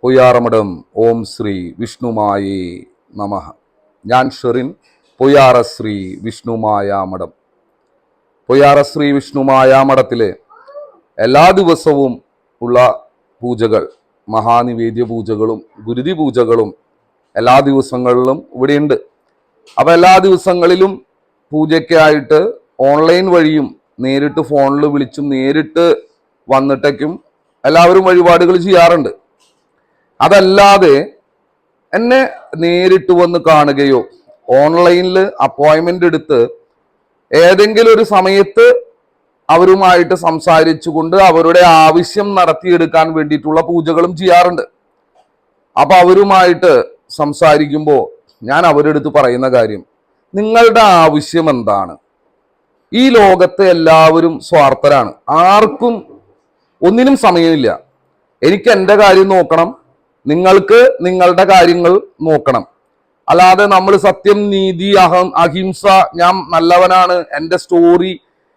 പൊയ്യാറമഠം ഓം ശ്രീ വിഷ്ണുമായേ നമഃ. ഞാൻ ഷെറിൻ, പൊയ്യാറ ശ്രീ വിഷ്ണുമായ മഠം. പൊയ്യാറ ശ്രീ വിഷ്ണുമായ മഠത്തിലെ എല്ലാ ദിവസവും ഉള്ള പൂജകൾ, മഹാനിവേദ്യ പൂജകളും ഗുരുതി പൂജകളും എല്ലാ ദിവസങ്ങളിലും ഇവിടെയുണ്ട്. അപ്പം എല്ലാ ദിവസങ്ങളിലും പൂജയ്ക്കായിട്ട് ഓൺലൈൻ വഴിയും നേരിട്ട് ഫോണിൽ വിളിച്ചും നേരിട്ട് വന്നിട്ടേക്കും എല്ലാവരും വഴിപാടുകൾ ചെയ്യാറുണ്ട്. അതല്ലാതെ എന്നെ നേരിട്ട് വന്ന് കാണുകയോ ഓൺലൈനിൽ അപ്പോയിൻമെന്റ് എടുത്ത് ഏതെങ്കിലും ഒരു സമയത്ത് അവരുമായിട്ട് സംസാരിച്ചുകൊണ്ട് അവരുടെ ആവശ്യം നടത്തിയെടുക്കാൻ വേണ്ടിയിട്ടുള്ള പൂജകളും ചെയ്യാറുണ്ട്. അപ്പൊ അവരുമായിട്ട് സംസാരിക്കുമ്പോൾ ഞാൻ അവരുടെ അടുത്ത് പറയുന്ന കാര്യം, നിങ്ങളുടെ ആവശ്യം എന്താണ്? ഈ ലോകത്തെ എല്ലാവരും സ്വാർത്ഥരാണ്, ആർക്കും ഒന്നിനും സമയമില്ല. എനിക്ക് എൻ്റെ കാര്യം നോക്കണം, നിങ്ങൾക്ക് നിങ്ങളുടെ കാര്യങ്ങൾ നോക്കണം. അല്ലാതെ നമ്മൾ സത്യം, നീതി, അഹിംസ, ഞാൻ നല്ലവനാണ്, എൻ്റെ സ്റ്റോറി,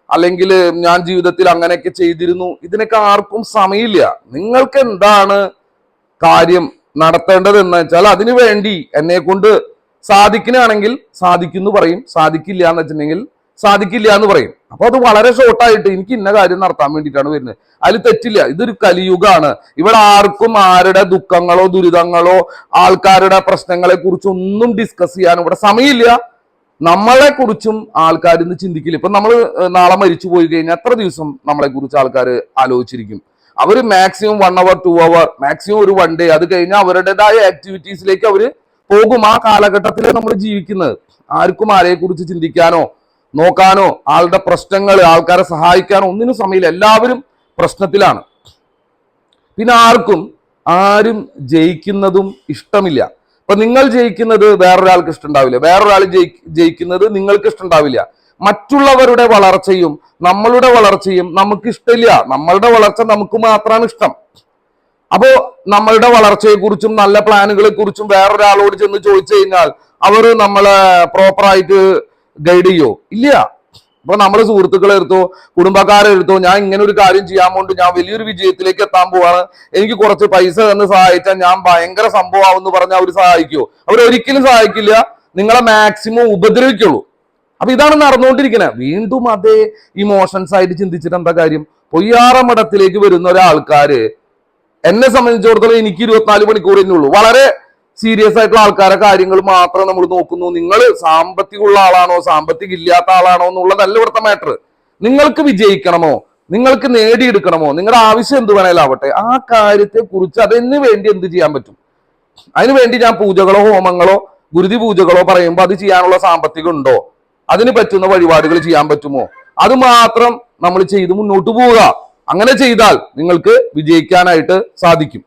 അല്ലെങ്കിൽ ഞാൻ ജീവിതത്തിൽ അങ്ങനെയൊക്കെ ചെയ്തിരുന്നു, ഇതിനൊക്കെ ആർക്കും സമയമില്ല. നിങ്ങൾക്ക് എന്താണ് കാര്യം നടത്തേണ്ടത് എന്ന് വെച്ചാൽ അതിനു വേണ്ടി എന്നെ കൊണ്ട് സാധിക്കുകയാണെങ്കിൽ സാധിക്കുന്നു പറയും, സാധിക്കില്ല എന്ന് വെച്ചിട്ടുണ്ടെങ്കിൽ സാധിക്കില്ല എന്ന് പറയും. അപ്പൊ അത് വളരെ ഷോർട്ടായിട്ട് എനിക്ക് ഇന്ന കാര്യം നടത്താൻ വേണ്ടിയിട്ടാണ് വരുന്നത്, അതിൽ തെറ്റില്ല. ഇതൊരു കലിയുഗമാണ്. ഇവിടെ ആർക്കും ആരുടെ ദുഃഖങ്ങളോ ദുരിതങ്ങളോ ആൾക്കാരുടെ പ്രശ്നങ്ങളെ കുറിച്ചൊന്നും ഡിസ്കസ് ചെയ്യാൻ ഇവിടെ സമയമില്ല. നമ്മളെ കുറിച്ചും ആൾക്കാർ ഇന്ന് ചിന്തിക്കില്ല. ഇപ്പൊ നമ്മൾ നാളെ മരിച്ചു പോയി കഴിഞ്ഞാൽ എത്ര ദിവസം നമ്മളെ കുറിച്ച് ആൾക്കാർ ആലോചിച്ചിരിക്കും? അവർ മാക്സിമം 1 hour 2 hour, മാക്സിമം ഒരു 1 day, അത് കഴിഞ്ഞാൽ അവരുടേതായ ആക്ടിവിറ്റീസിലേക്ക് അവർ പോകും. ആ കാലഘട്ടത്തിലാണ് നമ്മൾ ജീവിക്കുന്നത്. ആർക്കും ആരെ കുറിച്ച് ചിന്തിക്കാനോ നോക്കാനോ ആളുടെ പ്രശ്നങ്ങൾ, ആൾക്കാരെ സഹായിക്കാനോ ഒന്നിനും സമയമില്ല. എല്ലാവരും പ്രശ്നത്തിലാണ്. പിന്നെ ആരും ജയിക്കുന്നതും ഇഷ്ടമില്ല. അപ്പൊ നിങ്ങൾ ജയിക്കുന്നത് വേറൊരാൾക്ക് ഇഷ്ടമുണ്ടാവില്ല, വേറൊരാൾ ജയിക്കുന്നത് നിങ്ങൾക്ക് ഇഷ്ടമുണ്ടാവില്ല. മറ്റുള്ളവരുടെ വളർച്ചയും നമ്മളുടെ വളർച്ചയും നമുക്ക് ഇഷ്ടമില്ല. നമ്മളുടെ വളർച്ച നമുക്ക് മാത്രമാണ് ഇഷ്ടം. അപ്പോ നമ്മളുടെ വളർച്ചയെക്കുറിച്ചും നല്ല പ്ലാനുകളെ കുറിച്ചും വേറൊരാളോട് ചെന്ന് ചോദിച്ചു കഴിഞ്ഞാൽ അവർ നമ്മളെ പ്രോപ്പറായിട്ട് ഗൈഡ് ചെയ്യോ? ഇല്ല. അപ്പൊ നമ്മള് സുഹൃത്തുക്കളെ എടുത്തോ, കുടുംബക്കാരെ എടുത്തോ, ഞാൻ ഇങ്ങനെ ഒരു കാര്യം ചെയ്യാൻ കൊണ്ട് ഞാൻ വലിയൊരു വിജയത്തിലേക്ക് എത്താൻ പോവാണ്, എനിക്ക് കുറച്ച് പൈസ തന്ന് സഹായിച്ചാൽ ഞാൻ ഭയങ്കര സംഭവമാവെന്ന് പറഞ്ഞാൽ അവർ സഹായിക്കുമോ? അവരൊരിക്കലും സഹായിക്കില്ല. നിങ്ങളെ മാക്സിമം ഉപദ്രവിക്കുള്ളൂ. അപ്പൊ ഇതാണ് നടന്നുകൊണ്ടിരിക്കുന്നത്. വീണ്ടും അതേ ഇമോഷൻസ് ആയിട്ട് ചിന്തിച്ചിട്ട് എന്താ കാര്യം? പൊയ്യാറ മഠത്തിലേക്ക് വരുന്ന ഒരാൾക്കാര്, എന്നെ സംബന്ധിച്ചിടത്തോളം എനിക്ക് 24 മണിക്കൂർ തന്നെ ഉള്ളൂ. വളരെ സീരിയസ് ആയിട്ടുള്ള ആൾക്കാരെ കാര്യങ്ങൾ മാത്രം നമ്മൾ നോക്കുന്നു. നിങ്ങൾ സാമ്പത്തികമുള്ള ആളാണോ സാമ്പത്തികം ഇല്ലാത്ത ആളാണോ എന്നുള്ളതല്ല ഇവിടുത്തെ മാറ്റർ. നിങ്ങൾക്ക് വിജയിക്കണമോ, നിങ്ങൾക്ക് നേടിയെടുക്കണമോ, നിങ്ങളുടെ ആവശ്യം എന്ത് വേണേലും ആവട്ടെ, ആ കാര്യത്തെ കുറിച്ച് അതിന് വേണ്ടി എന്ത് ചെയ്യാൻ പറ്റും? അതിനു വേണ്ടി ഞാൻ പൂജകളോ ഹോമങ്ങളോ ഗുരുതി പൂജകളോ പറയുമ്പോൾ അത് ചെയ്യാനുള്ള സാമ്പത്തികം ഉണ്ടോ? അതിന് പറ്റുന്ന വഴിപാടുകൾ ചെയ്യാൻ പറ്റുമോ? അത് മാത്രം നമ്മൾ ചെയ്ത് മുന്നോട്ട് പോവുക. അങ്ങനെ ചെയ്താൽ നിങ്ങൾക്ക് വിജയിക്കാനായിട്ട് സാധിക്കും.